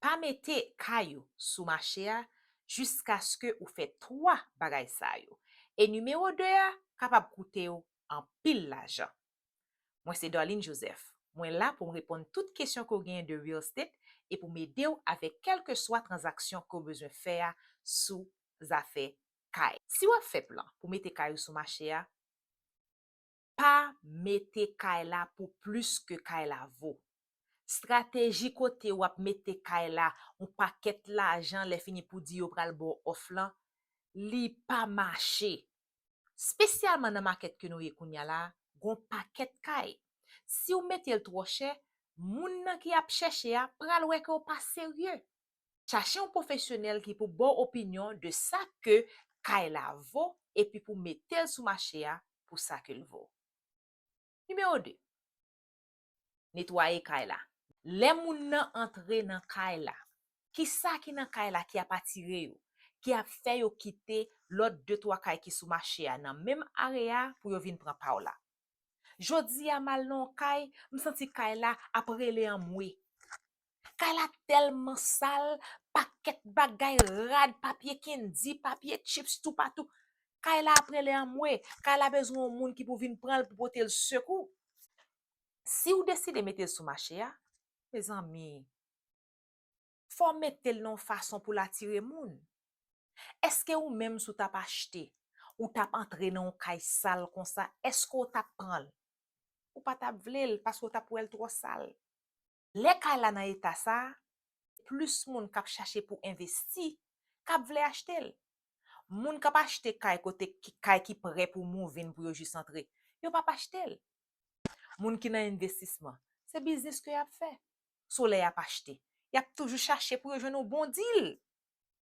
pas mette caillou sous marché jusqu'à ce que ou fait 3 bagay sa yo. Et numéro 2 capable coûter ou en pile l'argent. Moi c'est Darlene Joseph. Moi là pour me répondre toutes questions que vous gagnez de real estate et pour m'aider avec quelle que soit transaction que vous besoin faire sous affaires caille. Si vous fait plan pour mettre caillou sous marché pas mettre caille là pour plus que caille là vaut. Stratégie côté ou ap mette kay la, on paquet l'argent les fini pour dire pral bon off lan, li pas marché. Spécialement dans market que nous y kounya la, gon paquet kay. Si ou mette le trop cher, moun nan ki ap chercher a pral wè que ou pas sérieux. Cherchez un professionnel qui pour bonne opinion de ça que kay la vaut et puis pour mettre sous marché a pour ça que le vaut. Numéro 2. Nettoyer kay la. Les moun nan entre nan kay la. Ki sa ki nan kay la ki a patire yo, qui a fait yo quitter l'autre 2-3 kay qui sou marché a nan même area pour yo vin pran pa ou la. Jodi a mal non kay, m senti kay la apre le an mwe. Kay la tellement sale, paquet bagay rad, papier kendi, papier chips tout partout. Kay la apre le an mwe, kay la besoin moun qui pour vin pran pour porter le secours. Si ou décide mettre sous marché a, mes amis, faut mettre le non façon pour l'attirer moun. Est-ce que ou même sou tap acheté ou tap entré dans kay sale comme ça, est-ce que ou tap prend ou pas tap vle parce que ou tap wel trop sale. Les kay la nan état ça, plus moun kap chercher pour investir, kap vle acheter. Moun kap acheter kay côté kay qui prêt pour mouver pour yo juste entrer, yo pas acheter. Moun qui nan investissement, c'est business que y a fait. Soleil a acheté. Y a toujours chercher pour yo joindre un bon deal.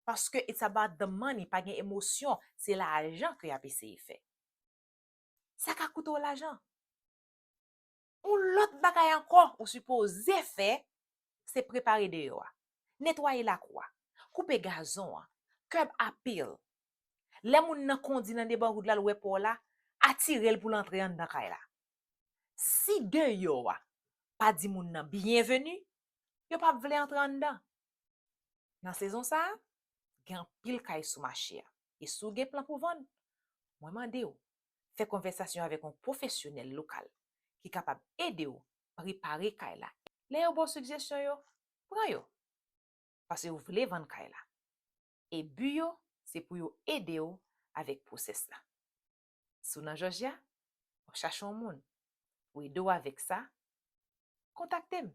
Parce que it's about the money, pas gen émotion, c'est l'argent que y a essayé fait. Ça ka coûte l'argent. Ou l'autre bagay encore, ou supposé faire, c'est préparer dehors. Nettoyer la croix, couper gazon, curb appeal. Les moun nan kondi nan deban route la loué pour là, attirer pour l'entrer dans kay la. Si de yo pas di moun nan bienvenue, yo pas vle entrer en dedans. Dans saison ça, gen pile kay sou marché. Et sou gen plan pour vendre, moi mande ou, fait conversation avec un professionnel local qui est capable d'aider ou préparer kay la. Les bon suggestion yo, prend yo. Parce que vous voulez vendre kay la. Et but yo, c'est pour yo aider ou avec process là. Sou nan Georgia, on cherche un monde pour aider ou avec ça, contactez-moi.